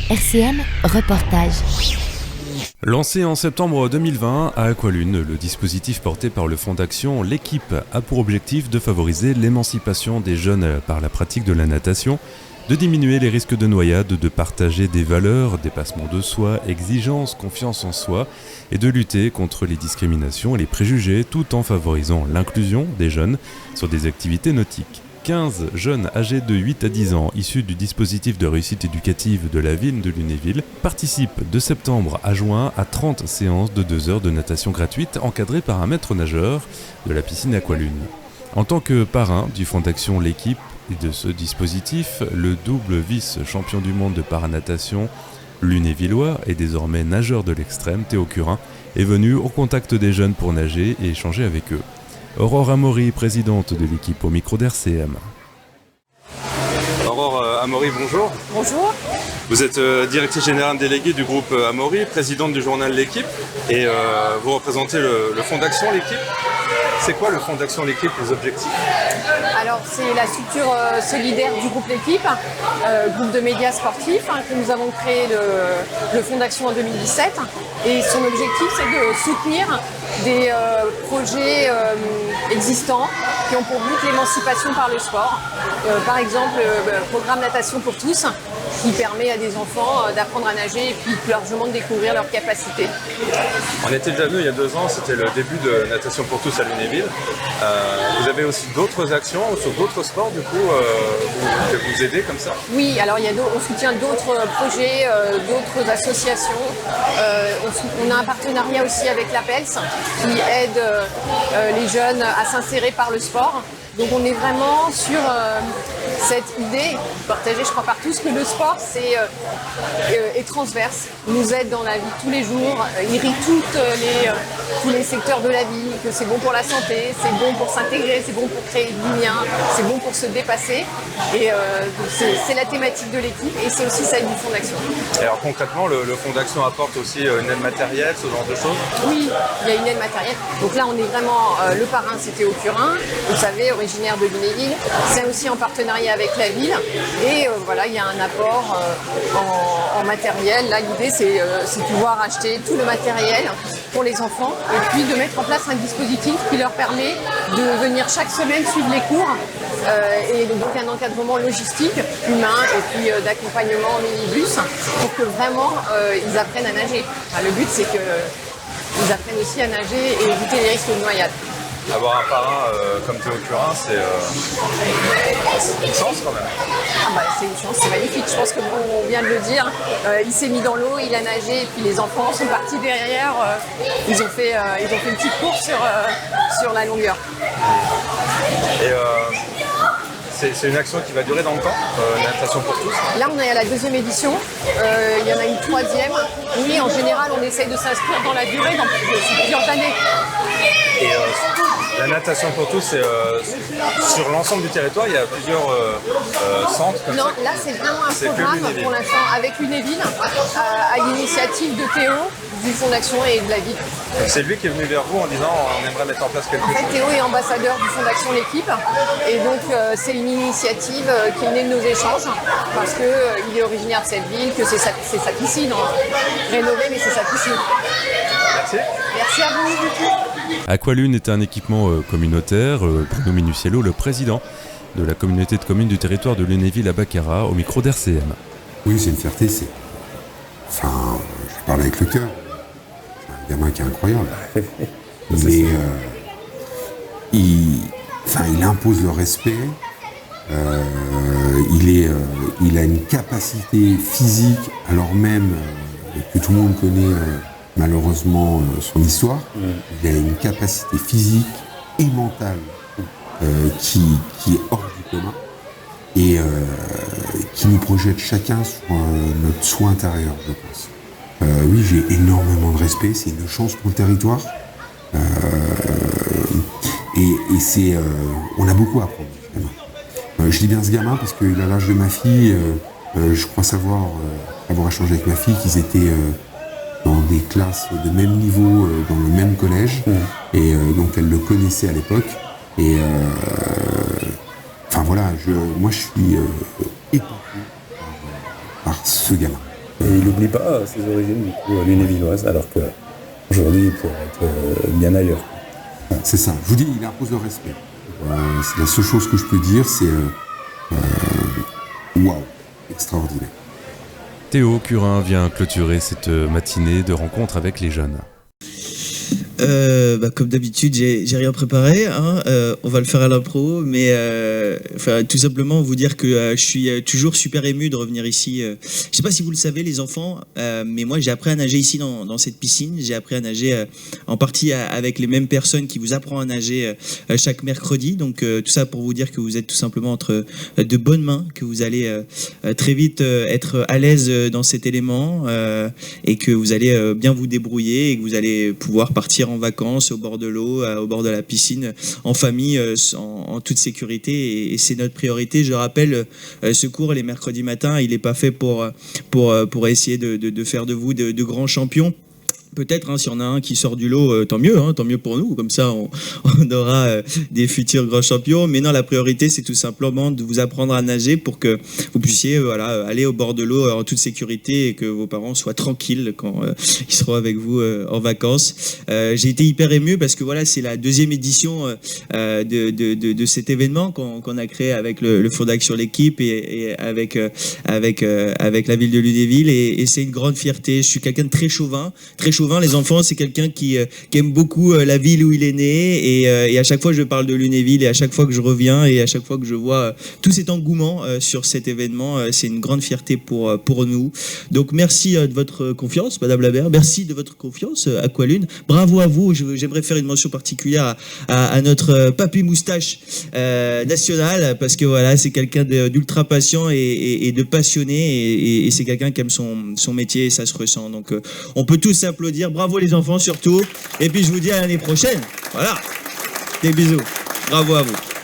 RCM Reportage. Lancé en septembre 2020 à Aqualune, le dispositif porté par le fonds d'action L'Équipe a pour objectif de favoriser l'émancipation des jeunes par la pratique de la natation, de diminuer les risques de noyade, de partager des valeurs, dépassement de soi, exigence, confiance en soi et de lutter contre les discriminations et les préjugés tout en favorisant l'inclusion des jeunes sur des activités nautiques. 15 jeunes âgés de 8 à 10 ans issus du dispositif de réussite éducative de la ville de Lunéville participent de septembre à juin à 30 séances de 2 heures de natation gratuite encadrées par un maître nageur de la piscine Aqualune. En tant que parrain du fonds d'action L'Équipe et de ce dispositif, le double vice-champion du monde de paranatation lunévillois et désormais nageur de l'extrême, Théo Curin, est venu au contact des jeunes pour nager et échanger avec eux. Aurore Amaury, présidente de l'équipe au micro d'RCM. Aurore Amaury, bonjour. Bonjour. Vous êtes directrice générale déléguée du groupe Amaury, présidente du journal L'Équipe et vous représentez le fonds d'action L'Équipe. C'est quoi le fonds d'action L'Équipe, les objectifs ? Alors c'est la structure solidaire du groupe L'Équipe, groupe de médias sportifs que nous avons créé le fonds d'action en 2017 et son objectif c'est de soutenir des projets existants qui ont pour but l'émancipation par le sport. Par exemple, le programme Natation pour tous qui permet à des enfants d'apprendre à nager et puis plus largement de découvrir leurs capacités. On était déjà venu il y a 2 ans, c'était le début de Natation pour tous à Lunéville. Vous avez aussi d'autres actions sur d'autres sports du coup que vous aidez comme ça ? Oui, alors on soutient d'autres projets, d'autres associations. On a un partenariat aussi avec l'APELS qui aide les jeunes à s'insérer par le sport. Donc on est vraiment sur cette idée partagée, je crois, par tous, que le sport est transverse, nous aide dans la vie de tous les jours, irrigue tous les secteurs de la vie, que c'est bon pour la santé, c'est bon pour s'intégrer, c'est bon pour créer du lien, c'est bon pour se dépasser. Et c'est la thématique de l'équipe et c'est aussi celle du fonds d'action. Et alors concrètement, le fonds d'action apporte aussi une aide matérielle, ce genre de choses ? Oui, il y a une aide matérielle. Donc là, on est vraiment, le parrain, c'était Théo Curin, vous savez, originaire de Lunéville. C'est aussi en partenariat avec la ville. Et voilà, il y a un apport en matériel. Là, l'idée, c'est de pouvoir acheter tout le matériel pour les enfants et puis de mettre en place un dispositif qui leur permet de venir chaque semaine suivre les cours et donc un encadrement logistique, humain et puis d'accompagnement en minibus pour que vraiment ils apprennent à nager. Enfin, le but, c'est qu'ils apprennent aussi à nager et éviter les risques de noyade. Avoir un parrain comme Théo Curin, c'est une chance quand même. Ah bah, c'est une chance, c'est magnifique. Je pense qu'on vient de le dire. Il s'est mis dans l'eau, il a nagé, et puis les enfants sont partis derrière. Ils ont fait une petite course sur la longueur. Et c'est une action qui va durer dans le temps, Natation pour tous. Là, on est à la 2e édition. Il y en a une 3e. Oui, en général, on essaye de s'inscrire dans la durée, dans plusieurs années. Et la natation pour tous, c'est sur l'ensemble du territoire, il y a plusieurs centres comme non, ça. Non, là c'est vraiment un programme pour l'instant avec Lunéville, à l'initiative de Théo, du fonds d'action et de la ville. C'est lui qui est venu vers vous en disant on aimerait mettre en place quelque chose. En fait, Théo est ambassadeur du fonds d'action L'Équipe et donc c'est une initiative qui est née de nos échanges parce qu'il est originaire de cette ville, que c'est sa piscine, rénovée mais c'est sa piscine. Merci. Merci à vous. Aqualune est un équipement communautaire. Bruno Minuciello, le président de la communauté de communes du territoire de Lunéville à Baccarat, au micro d'RCM. Oui, c'est une fierté. Enfin, je parle avec le cœur. C'est un gamin qui est incroyable. Mais il impose le respect. Il a une capacité physique, alors même que tout le monde connaît malheureusement son histoire. Il a une capacité physique et mentale qui est hors du commun et qui nous projette chacun sur notre soi intérieur, je pense. Oui, j'ai énormément de respect, c'est une chance pour le territoire. Et c'est, on a beaucoup à apprendre, vraiment. Je dis bien ce gamin parce qu'il a l'âge de ma fille. Je crois savoir, avoir échangé avec ma fille, qu'ils étaient dans des classes de même niveau, dans le même collège. Et donc elle le connaissait à l'époque. Et enfin voilà, moi je suis épaté par ce gamin. Et il n'oublie pas ses origines, du coup, lunévilloises, alors qu'aujourd'hui, il pourrait être bien ailleurs. C'est ça. Je vous dis, il impose le respect. C'est la seule chose que je peux dire, c'est waouh, extraordinaire. Théo Curin vient clôturer cette matinée de rencontre avec les jeunes. Comme d'habitude, j'ai rien préparé. Hein. On va le faire à l'impro, mais tout simplement vous dire que je suis toujours super ému de revenir ici. Je sais pas si vous le savez, les enfants, mais moi j'ai appris à nager ici dans cette piscine. J'ai appris à nager en partie avec les mêmes personnes qui vous apprennent à nager chaque mercredi. Donc tout ça pour vous dire que vous êtes tout simplement entre de bonnes mains, que vous allez très vite être à l'aise dans cet élément et que vous allez bien vous débrouiller et que vous allez pouvoir partir en vacances au bord de l'eau, au bord de la piscine, en famille, en toute sécurité. Et c'est notre priorité. Je rappelle, ce cours les mercredis matins, il n'est pas fait pour essayer de faire de vous de grands champions. Peut-être, hein, s'il y en a un qui sort du lot, tant mieux pour nous. Comme ça, on aura des futurs grands champions. Mais non, la priorité, c'est tout simplement de vous apprendre à nager pour que vous puissiez aller au bord de l'eau en toute sécurité et que vos parents soient tranquilles quand ils seront avec vous en vacances. J'ai été hyper ému parce que voilà, c'est la 2e édition de cet événement qu'on a créé avec le Fonds d'Action L'Équipe et avec la ville de Lunéville. Et c'est une grande fierté. Je suis quelqu'un de très chauvin. Les enfants, c'est quelqu'un qui aime beaucoup la ville où il est né et à chaque fois je parle de Lunéville et à chaque fois que je reviens et à chaque fois que je vois tout cet engouement sur cet événement, c'est une grande fierté pour nous. Donc merci de votre confiance, Madame Labert, merci de votre confiance, Aqualune. Bravo à vous. J'aimerais faire une mention particulière à notre papy moustache national parce que voilà, c'est quelqu'un d'ultra patient et de passionné et c'est quelqu'un qui aime son métier et ça se ressent. Donc on peut tous applaudir. Bravo les enfants surtout. Et puis je vous dis à l'année prochaine. Voilà. Des bisous. Bravo à vous.